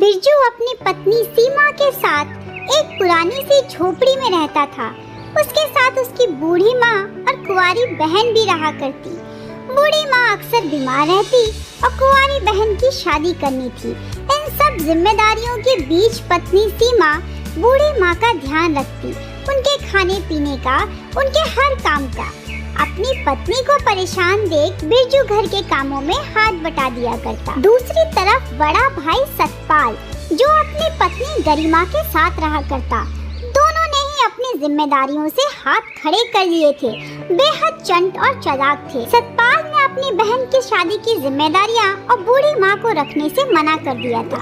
बिरजू अपनी पत्नी सीमा के साथ एक पुरानी सी झोपड़ी में रहता था। उसके साथ उसकी बूढ़ी माँ और कुंवारी बहन भी रहा करती। बूढ़ी माँ अक्सर बीमार रहती और कुंवारी बहन की शादी करनी थी। इन सब जिम्मेदारियों के बीच पत्नी सीमा बूढ़ी माँ का ध्यान रखती, उनके खाने पीने का, उनके हर काम का। अपनी पत्नी को परेशान देख बिरजू घर के कामों में हाथ बटा दिया करता। दूसरी तरफ बड़ा भाई सतपाल, जो अपनी पत्नी गरिमा के साथ रहा करता, दोनों ने ही अपनी जिम्मेदारियों से हाथ खड़े कर लिए थे। बेहद चंट और चालाक थे। सतपाल ने अपनी बहन की शादी की जिम्मेदारियां और बूढ़ी माँ को रखने से मना कर दिया था।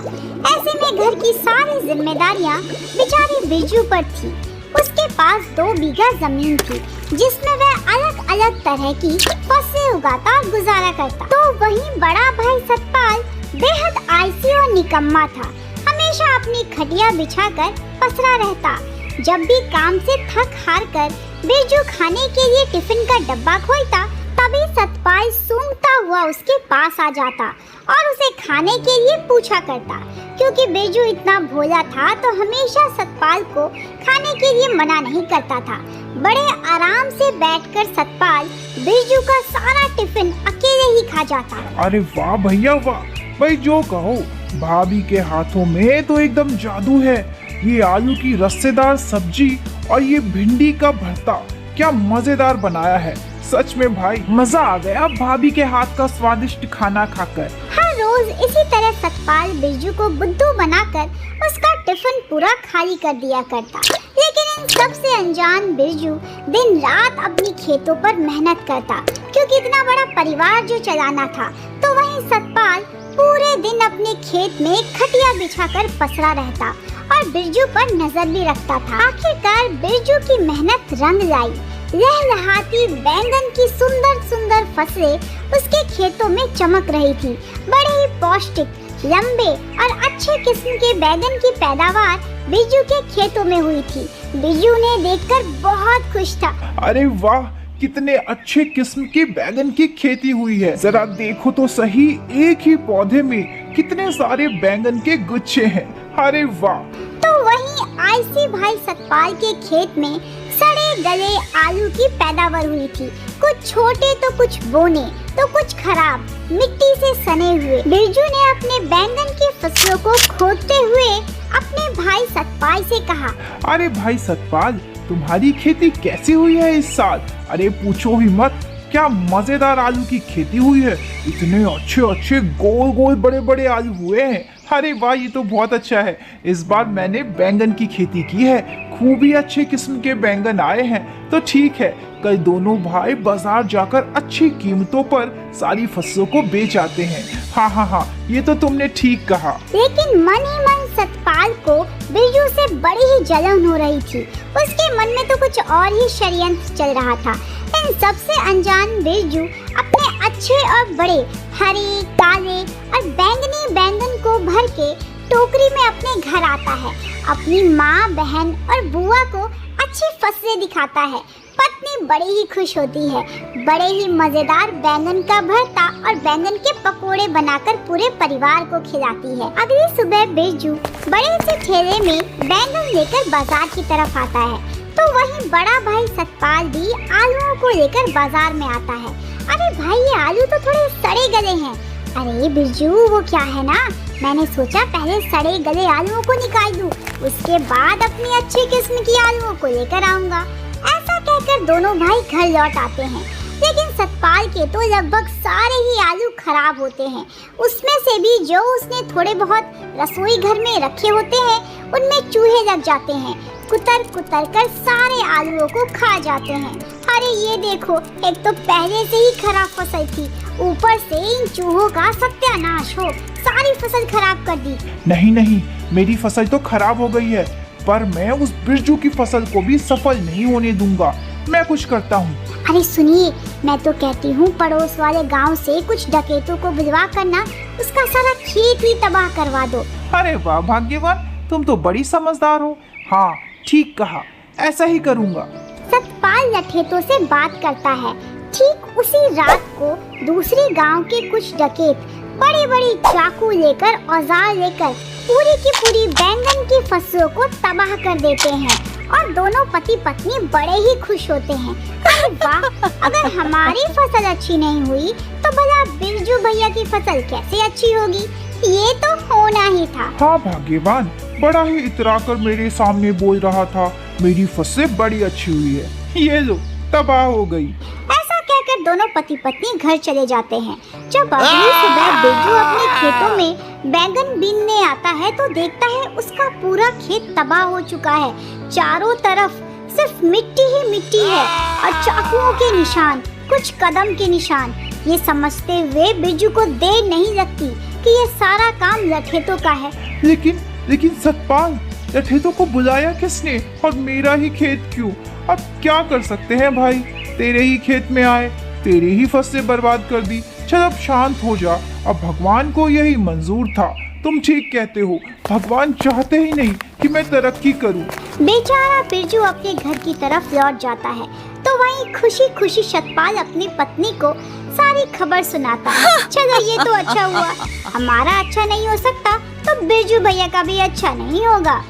ऐसे में घर की सारी जिम्मेदारियां बेचारे बिरजू पर थी। उसके पास 2 बीघा जमीन थी, जिसमें वह अलग अलग तरह की फसलें उगाता और गुजारा करता। तो वहीं बड़ा भाई सतपाल बेहद आलसी और निकम्मा था। हमेशा अपनी खटिया बिछाकर पसरा रहता। जब भी काम से थक हार कर बिरजू खाने के लिए टिफिन का डब्बा खोलता, तभी सतपाल सूंघता हुआ उसके पास आ जाता और उसे खाने के लिए पूछा करता। क्योंकि बिरजू इतना भोला था तो हमेशा सतपाल को खाने के लिए मना नहीं करता था। बड़े आराम से बैठकर सतपाल बिरजू का सारा टिफिन अकेले ही खा जाता। अरे वाह भैया वाह, भाई जो कहो, भाभी के हाथों में तो एकदम जादू है। ये आलू की रस्सेदार सब्जी और ये भिंडी का भरता क्या मजेदार बनाया है। सच में भाई मजा आ गया भाभी के हाथ का स्वादिष्ट खाना खाकर। हर रोज इसी तरह सतपाल बिरजू को बुद्धू बनाकर उसका टिफिन पूरा खाली कर दिया करता। लेकिन इन सब से अनजान बिरजू दिन रात अपनी खेतों पर मेहनत करता, क्योंकि इतना बड़ा परिवार जो चलाना था। तो वहीं सतपाल पूरे दिन अपने खेत में खटिया बिछाकर पसरा रहता और बिरजू पर नजर भी रखता था। आखिरकार बिरजू की मेहनत रंग लाई। लहलहाती बैंगन की सुंदर सुंदर फसलें उसके खेतों में चमक रही थी। बड़े ही पौष्टिक, लंबे और अच्छे किस्म के बैंगन की पैदावार बिरजू के खेतों में हुई थी। बिरजू ने देखकर बहुत खुश था। अरे वाह, कितने अच्छे किस्म के बैंगन की खेती हुई है। जरा देखो तो सही, एक ही पौधे में कितने सारे बैंगन के गुच्छे हैं। अरे वाह। तो वहीं आलसी भाई सतपाल के खेत में सड़े गले आलू की पैदावार हुई थी। कुछ छोटे तो कुछ बोने तो कुछ खराब, मिट्टी से सने हुए। बिरजू ने अपने बैंगन की फसलों को खोदते हुए अपने भाई सतपाल से कहा, अरे भाई सतपाल, तुम्हारी खेती कैसी हुई है इस साल? अरे पूछो ही मत, क्या मजेदार आलू की खेती हुई है। इतने अच्छे अच्छे गोल गोल बड़े बड़े आलू हुए हैं। अरे वाह, ये तो बहुत अच्छा है। इस बार मैंने बैंगन की खेती की है, खूब ही अच्छे किस्म के बैंगन आए हैं। तो ठीक है, कल दोनों भाई बाजार जाकर अच्छी कीमतों पर सारी फसलों को बेच आते हैं। हाँ, ये तो तुमने ठीक कहा। लेकिन मन ही मन सतपाल को बिरजू से बड़ी ही जलन हो रही थी। उसके मन में तो कुछ और ही षड्यंत्र चल रहा था। इन सबसे अनजान बिरजू अपने अच्छे और बड़े हरे, काले और बैंगनी बैंगन को भर के टोकरी में अपने घर आता है। अपनी माँ, बहन और बुआ को अच्छी फसलें दिखाता है। पत्नी बड़ी ही खुश होती है। बड़े ही मजेदार बैंगन का भरता और बैंगन के पकोड़े बनाकर पूरे परिवार को खिलाती है। अगली सुबह बिरजू बड़े से ठेले में बैंगन लेकर बाजार की तरफ आता है। तो वहीं बड़ा भाई सतपाल भी आलूओं को लेकर बाजार में आता है। अरे भाई, ये आलू तो थोड़े सड़े गले हैं। अरे बिरजू, वो क्या है ना, मैंने सोचा पहले सड़े गले आलूओं को निकाल दूं, उसके बाद अपनी अच्छी किस्म की आलूओं को लेकर आऊंगा। ऐसा कहकर दोनों भाई घर लौट आते हैं। लेकिन सतपाल के तो लगभग सारे ही आलू खराब होते हैं। उसमें से भी जो उसने थोड़े बहुत रसोई घर में रखे होते हैं, उनमें चूहे लग जाते हैं। कुतर कुतर कर सारे आलूओं को खा जाते हैं। अरे ये देखो, एक तो पहले से ही खराब फसल थी, ऊपर से इन चूहों का सत्यानाश हो सारी फसल खराब कर दी। नहीं, मेरी फसल तो खराब हो गई है, पर मैं उस बिरजू की फसल को भी सफल नहीं होने दूंगा। मैं कुछ करता हूँ। अरे सुनिए, मैं तो कहती हूँ पड़ोस वाले गांव से कुछ डकैतों को बुलवा कर ना उसका सारा खेत ही तबाह करवा दो। अरे वाह भाग्यवान, तुम तो बड़ी समझदार हो। हाँ, ठीक कहा, ऐसा ही करूँगा। सतपाल लठेतों से बात करता है। ठीक उसी रात को दूसरे गांव के कुछ डकैत बड़ी बड़ी चाकू लेकर, औजार लेकर पूरी की पूरी बैंगन की फसलों को तबाह कर देते हैं और दोनों पति पत्नी बड़े ही खुश होते हैं। अरे वाह, अगर हमारी फसल अच्छी नहीं हुई तो भला बिरजू भैया की फसल कैसे अच्छी होगी? ये तो होना ही था। हाँ भाग्यवान, बड़ा ही इतरा कर मेरे सामने बोल रहा था मेरी फसल बड़ी अच्छी हुई है, ये लो तबाह हो गई। ऐसा कहकर दोनों पति पत्नी घर चले जाते हैं। जब अगली सुबह बिरजू अपने खेतों में बैंगन बीनने आता है तो देखता है उसका पूरा खेत तबाह हो चुका है। चारों तरफ सिर्फ मिट्टी ही मिट्टी है और चाकुओं के निशान, कुछ कदम के निशान। ये समझते हुए बिरजू को देर नहीं लगती कि ये सारा काम लठेतों का है। लेकिन सतपाल, लठेतों को बुलाया किसने और मेरा ही खेत क्यों? अब क्या कर सकते हैं भाई, तेरे ही खेत में आए, तेरी ही फसलें बर्बाद कर दी। चल अब शांत हो जा, अब भगवान को यही मंजूर था। तुम ठीक कहते हो, भगवान चाहते ही नहीं कि मैं तरक्की करूं। बेचारा बिरजू अपने घर की तरफ लौट जाता है तो वहीं खुशी खुशी सतपाल अपनी पत्नी को सारी खबर सुनाता है। चलो ये तो अच्छा हुआ, हमारा अच्छा नहीं हो सकता तो बिरजू भैया का भी अच्छा नहीं होगा।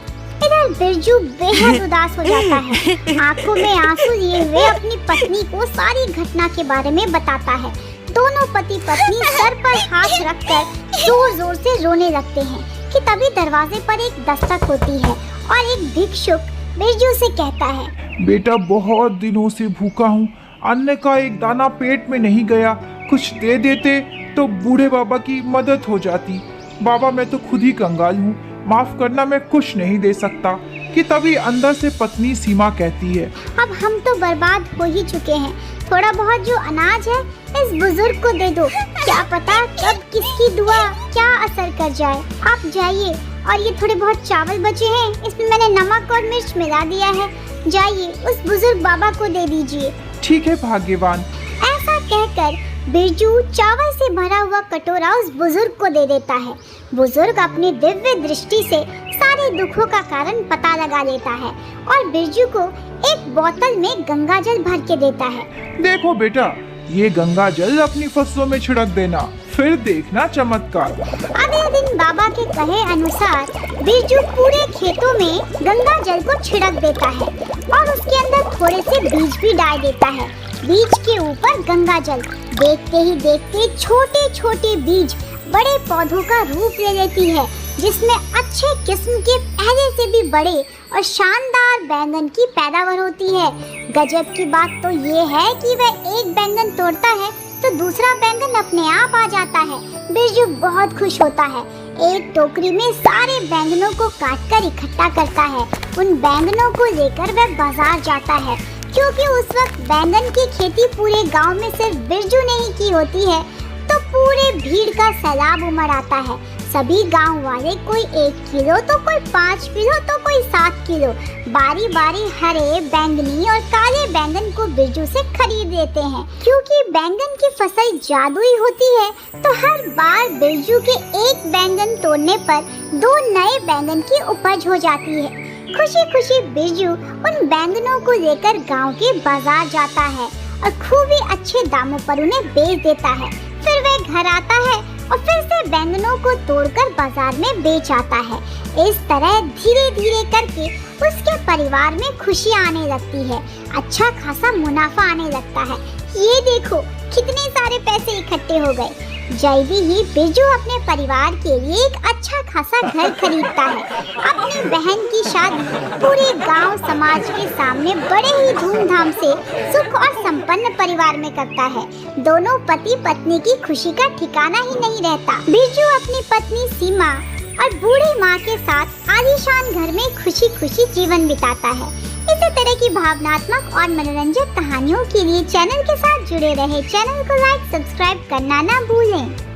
इधर बिरजू बेहद उदास हो जाता है। आंखों में आंसू लिए हुए अपनी पत्नी को सारी घटना के बारे में बताता है। दोनों पति पत्नी सर पर हाथ रखकर जोर जोर से रोने लगते हैं कि तभी दरवाजे पर एक दस्तक होती है और एक भिक्षुक बिरजू से कहता है, बेटा बहुत दिनों से भूखा हूँ, अन्न का एक दाना पेट में नहीं गया, कुछ दे देते तो बूढ़े बाबा की मदद हो जाती। बाबा मैं तो खुद ही कंगाल हूँ, माफ करना मैं कुछ नहीं दे सकता। कि तभी अंदर से पत्नी सीमा कहती है, अब हम तो बर्बाद हो ही चुके हैं, थोड़ा बहुत जो अनाज है इस बुजुर्ग को दे दो, क्या पता कब किसकी दुआ क्या असर कर जाए। आप जाइए, और ये थोड़े बहुत चावल बचे हैं, इसमें मैंने नमक और मिर्च मिला दिया है, जाइए उस बुजुर्ग बाबा को दे दीजिए। ठीक है भाग्यवान। ऐसा कहकर बिरजू चावल से भरा हुआ कटोरा उस बुजुर्ग को दे देता है। बुजुर्ग अपनी दिव्य दृष्टि से सारे दुखों का कारण पता लगा लेता है और बिरजू को एक बोतल में गंगा जल भर के देता है। देखो बेटा, ये गंगा जल अपनी फसलों में छिड़क देना, फिर देखना चमत्कार। अगले दिन बाबा के कहे अनुसार बिरजू पूरे खेतों में गंगा जल को छिड़क देता है और उसके अंदर थोड़े से बीज भी डाल देता है। बीज के ऊपर गंगा जल, देखते ही देखते छोटे छोटे बीज बड़े पौधों का रूप ले लेती है, जिसमें अच्छे किस्म के पहले से भी बड़े और शानदार बैंगन की पैदावार होती है। गजब की बात तो ये है कि वह एक बैंगन तोड़ता है तो दूसरा बैंगन अपने आप आ जाता है। बिरजू बहुत खुश होता है, एक टोकरी में सारे बैंगनों को काटकर इकट्ठा करता है। उन बैंगनों को लेकर वह बाजार जाता है, क्योंकि उस वक्त बैंगन की खेती पूरे गांव में सिर्फ बिरजू ने ही की होती है, तो पूरे भीड़ का सैलाब उमड़ आता है। सभी गांव वाले कोई 1 किलो तो कोई 5 किलो तो कोई 7 किलो बारी बारी हरे, बैंगनी और काले बैंगन को बिरजू से खरीद लेते हैं। क्योंकि बैंगन की फसल जादुई होती है तो हर बार बिरजू के एक बैंगन तोड़ने पर 2 नए बैंगन की उपज हो जाती है। खुशी खुशी बिरजू उन बैंगनों को लेकर गांव के बाजार जाता है और खूब ही अच्छे दामों पर उन्हें बेच देता है। फिर वह घर आता है और फिर से बैंगनों को तोड़कर बाजार में बेच आता है। इस तरह धीरे धीरे करके उसके परिवार में खुशी आने लगती है, अच्छा खासा मुनाफा आने लगता है। ये देखो कितने सारे पैसे इकट्ठे हो गए। जल्दी ही बिरजू अपने परिवार के लिए एक अच्छा खासा घर खरीदता है। अपनी बहन की शादी पूरे गांव समाज के सामने बड़े ही धूमधाम से सुख और संपन्न परिवार में करता है। दोनों पति पत्नी की खुशी का ठिकाना ही नहीं रहता। बिरजू अपनी पत्नी सीमा और बूढ़ी माँ के साथ आलीशान घर में खुशी खुशी जीवन बिताता है। इसी तरह की भावनात्मक और मनोरंजक कहानियों के लिए चैनल के साथ जुड़े रहे। चैनल को लाइक सब्सक्राइब करना ना भूलें।